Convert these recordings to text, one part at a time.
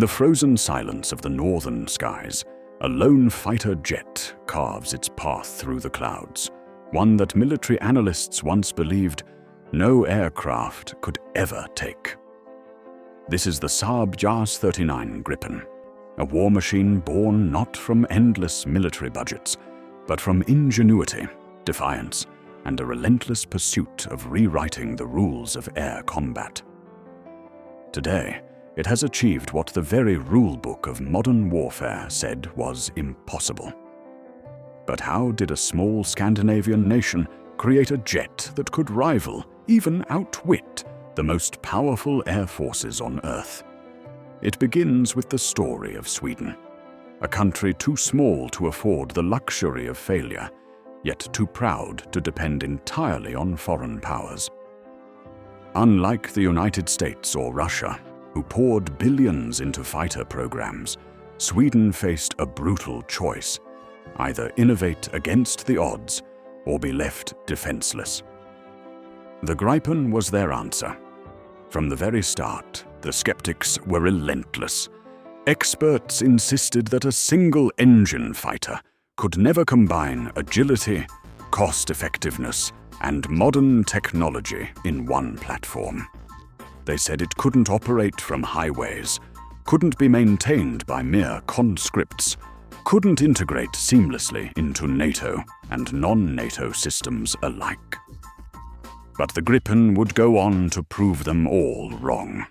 the frozen silence of the northern skies, a lone fighter jet carves its path through the clouds, one that military analysts once believed no aircraft could ever take. This is the Saab JAS 39 Gripen, a war machine born not from endless military budgets, but from ingenuity, defiance, and a relentless pursuit of rewriting the rules of air combat. Today, it has achieved what the very rulebook of modern warfare said was impossible. But how did a small Scandinavian nation create a jet that could rival, even outwit, the most powerful air forces on Earth? It begins with the story of Sweden, a country too small to afford the luxury of failure, yet too proud to depend entirely on foreign powers. Unlike the United States or Russia, who poured billions into fighter programs, Sweden faced a brutal choice: either innovate against the odds or be left defenseless. The Gripen was their answer. From the very start, the skeptics were relentless. Experts insisted that a single-engine fighter could never combine agility, cost-effectiveness, and modern technology in one platform. They said it couldn't operate from highways, couldn't be maintained by mere conscripts, couldn't integrate seamlessly into NATO and non-NATO systems alike. But the Gripen would go on to prove them all wrong.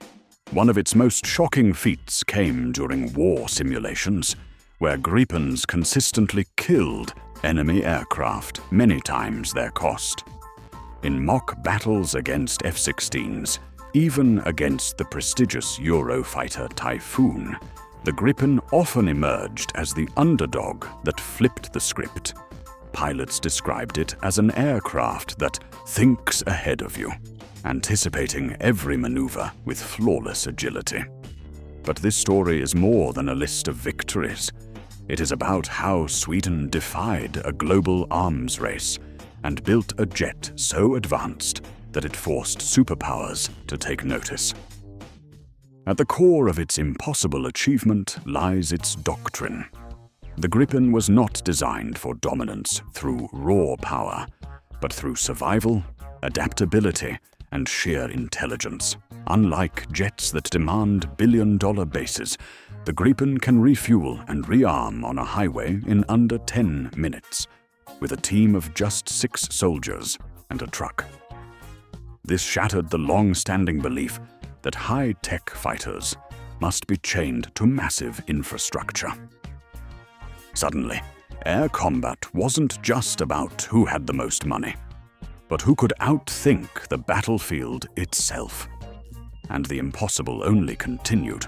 One of its most shocking feats came during war simulations, where Gripens consistently killed enemy aircraft many times their cost. In mock battles against F-16s, even against the prestigious Eurofighter Typhoon, the Gripen often emerged as the underdog that flipped the script. Pilots described it as an aircraft that thinks ahead of you, anticipating every maneuver with flawless agility. But this story is more than a list of victories. It is about how Sweden defied a global arms race and built a jet so advanced that it forced superpowers to take notice. At the core of its impossible achievement lies its doctrine. The Gripen was not designed for dominance through raw power, but through survival, adaptability, and sheer intelligence. Unlike jets that demand billion-dollar bases, the Gripen can refuel and rearm on a highway in under 10 minutes, with a team of just 6 soldiers and a truck. This shattered the long-standing belief that high-tech fighters must be chained to massive infrastructure. Suddenly, air combat wasn't just about who had the most money, but who could outthink the battlefield itself. And the impossible only continued.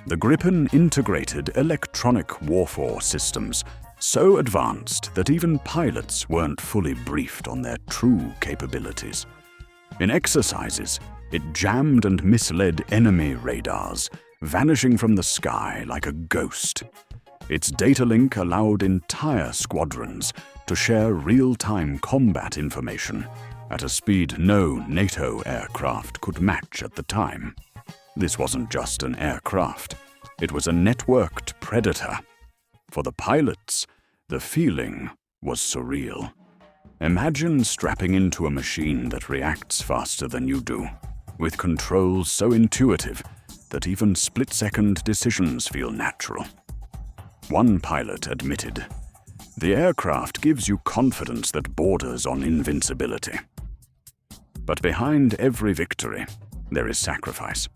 The Gripen integrated electronic warfare systems so advanced that even pilots weren't fully briefed on their true capabilities. In exercises, it jammed and misled enemy radars, vanishing from the sky like a ghost. Its data link allowed entire squadrons to share real-time combat information at a speed no NATO aircraft could match at the time. This wasn't just an aircraft. It was a networked predator. For the pilots, the feeling was surreal. Imagine strapping into a machine that reacts faster than you do, with controls so intuitive that even split-second decisions feel natural. One pilot admitted, "The aircraft gives you confidence that borders on invincibility." But behind every victory, there is sacrifice.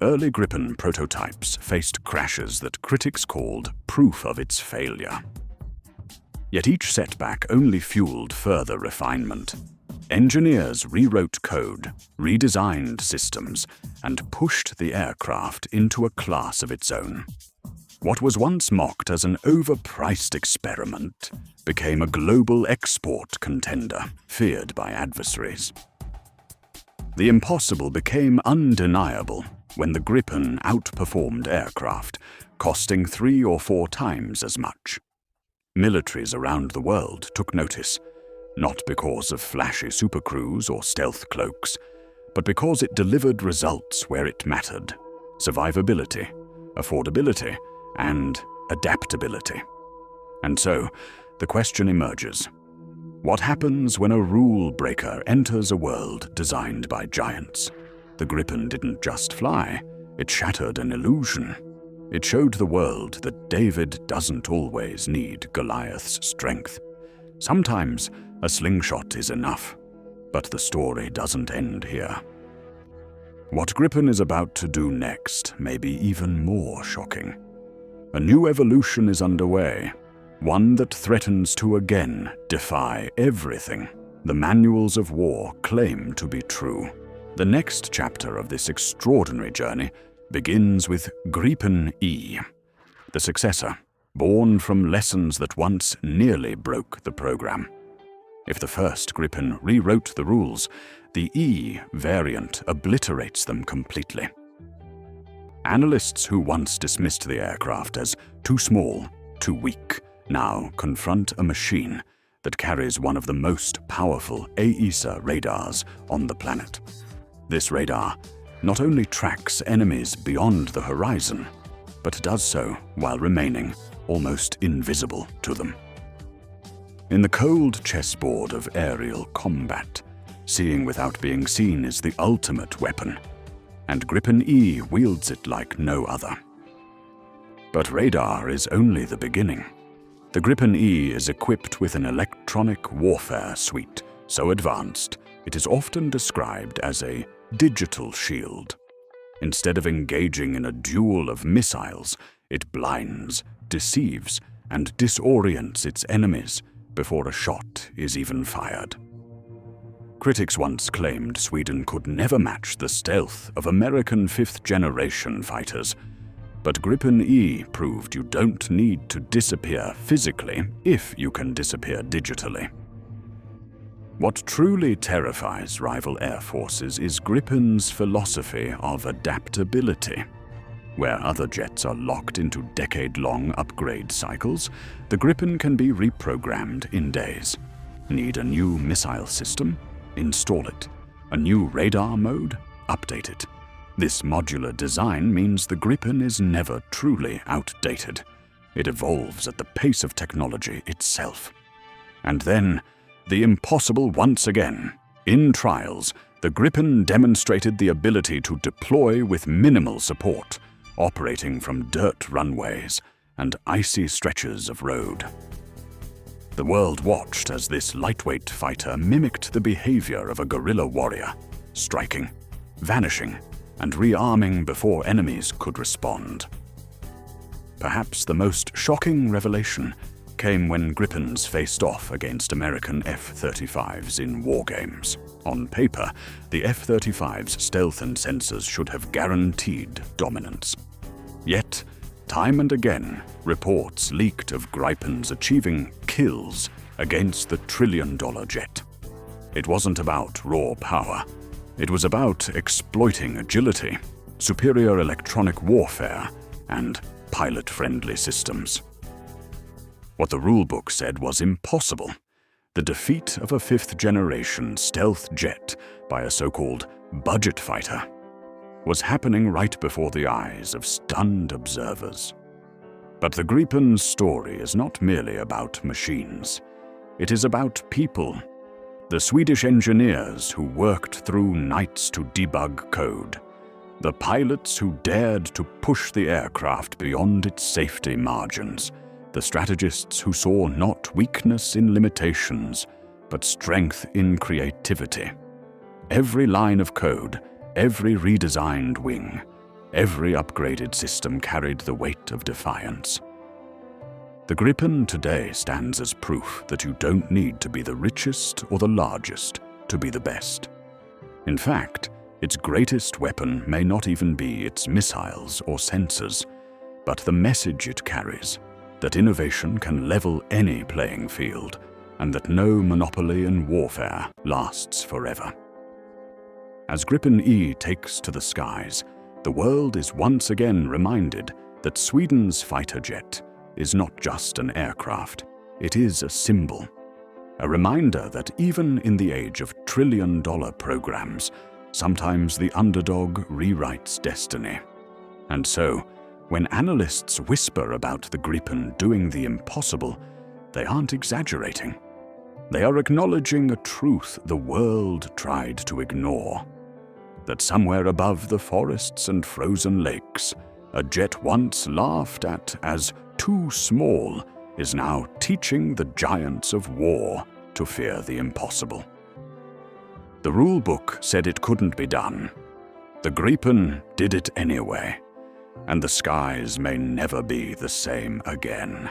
Early Gripen prototypes faced crashes that critics called proof of its failure. Yet each setback only fueled further refinement. Engineers rewrote code, redesigned systems, and pushed the aircraft into a class of its own. What was once mocked as an overpriced experiment became a global export contender, feared by adversaries. The impossible became undeniable when the Gripen outperformed aircraft, costing 3 or 4 times as much. Militaries around the world took notice, not because of flashy supercrews or stealth cloaks, but because it delivered results where it mattered: survivability, affordability, and adaptability. And so, the question emerges: what happens when a rule breaker enters a world designed by giants? The Gripen didn't just fly, it shattered an illusion. It showed the world that David doesn't always need Goliath's strength. Sometimes a slingshot is enough, but the story doesn't end here. What Gripen is about to do next may be even more shocking. A new evolution is underway, one that threatens to again defy everything the manuals of war claim to be true. The next chapter of this extraordinary journey begins with Gripen E, the successor, born from lessons that once nearly broke the program. If the first Gripen rewrote the rules, the E variant obliterates them completely. Analysts who once dismissed the aircraft as too small, too weak, now confront a machine that carries one of the most powerful AESA radars on the planet. This radar not only tracks enemies beyond the horizon, but does so while remaining almost invisible to them. In the cold chessboard of aerial combat, seeing without being seen is the ultimate weapon, and Gripen E wields it like no other. But radar is only the beginning. The Gripen E is equipped with an electronic warfare suite so advanced it is often described as a digital shield. Instead of engaging in a duel of missiles, it blinds, deceives, and disorients its enemies before a shot is even fired. Critics once claimed Sweden could never match the stealth of American fifth-generation fighters, but Gripen E proved you don't need to disappear physically if you can disappear digitally. What truly terrifies rival air forces is Gripen's philosophy of adaptability. Where other jets are locked into decade-long upgrade cycles, the Gripen can be reprogrammed in days. Need a new missile system? Install it. A new radar mode? Update it. This modular design means the Gripen is never truly outdated. It evolves at the pace of technology itself. And then, the impossible once again. In trials, the Gripen demonstrated the ability to deploy with minimal support, operating from dirt runways and icy stretches of road. The world watched as this lightweight fighter mimicked the behavior of a guerrilla warrior, striking, vanishing, and rearming before enemies could respond. Perhaps the most shocking revelation came when Gripens faced off against American F-35s in war games. On paper, the F-35's stealth and sensors should have guaranteed dominance. Yet, time and again, reports leaked of Gripens achieving kills against the trillion-dollar jet. It wasn't about raw power. It was about exploiting agility, superior electronic warfare, and pilot-friendly systems. What the rulebook said was impossible. The defeat of a fifth-generation stealth jet by a so-called budget fighter was happening right before the eyes of stunned observers. But the Gripen's story is not merely about machines. It is about people. The Swedish engineers who worked through nights to debug code. The pilots who dared to push the aircraft beyond its safety margins. The strategists who saw not weakness in limitations, but strength in creativity. Every line of code, every redesigned wing, every upgraded system carried the weight of defiance. The Gripen today stands as proof that you don't need to be the richest or the largest to be the best. In fact, its greatest weapon may not even be its missiles or sensors, but the message it carries, that innovation can level any playing field, and that no monopoly in warfare lasts forever. As Gripen E takes to the skies, the world is once again reminded that Sweden's fighter jet is not just an aircraft, it is a symbol. A reminder that even in the age of trillion-dollar programs, sometimes the underdog rewrites destiny. And so, when analysts whisper about the Gripen doing the impossible, they aren't exaggerating. They are acknowledging a truth the world tried to ignore. That somewhere above the forests and frozen lakes, a jet once laughed at as too small is now teaching the giants of war to fear the impossible. The rulebook said it couldn't be done. The Gripen did it anyway, and the skies may never be the same again.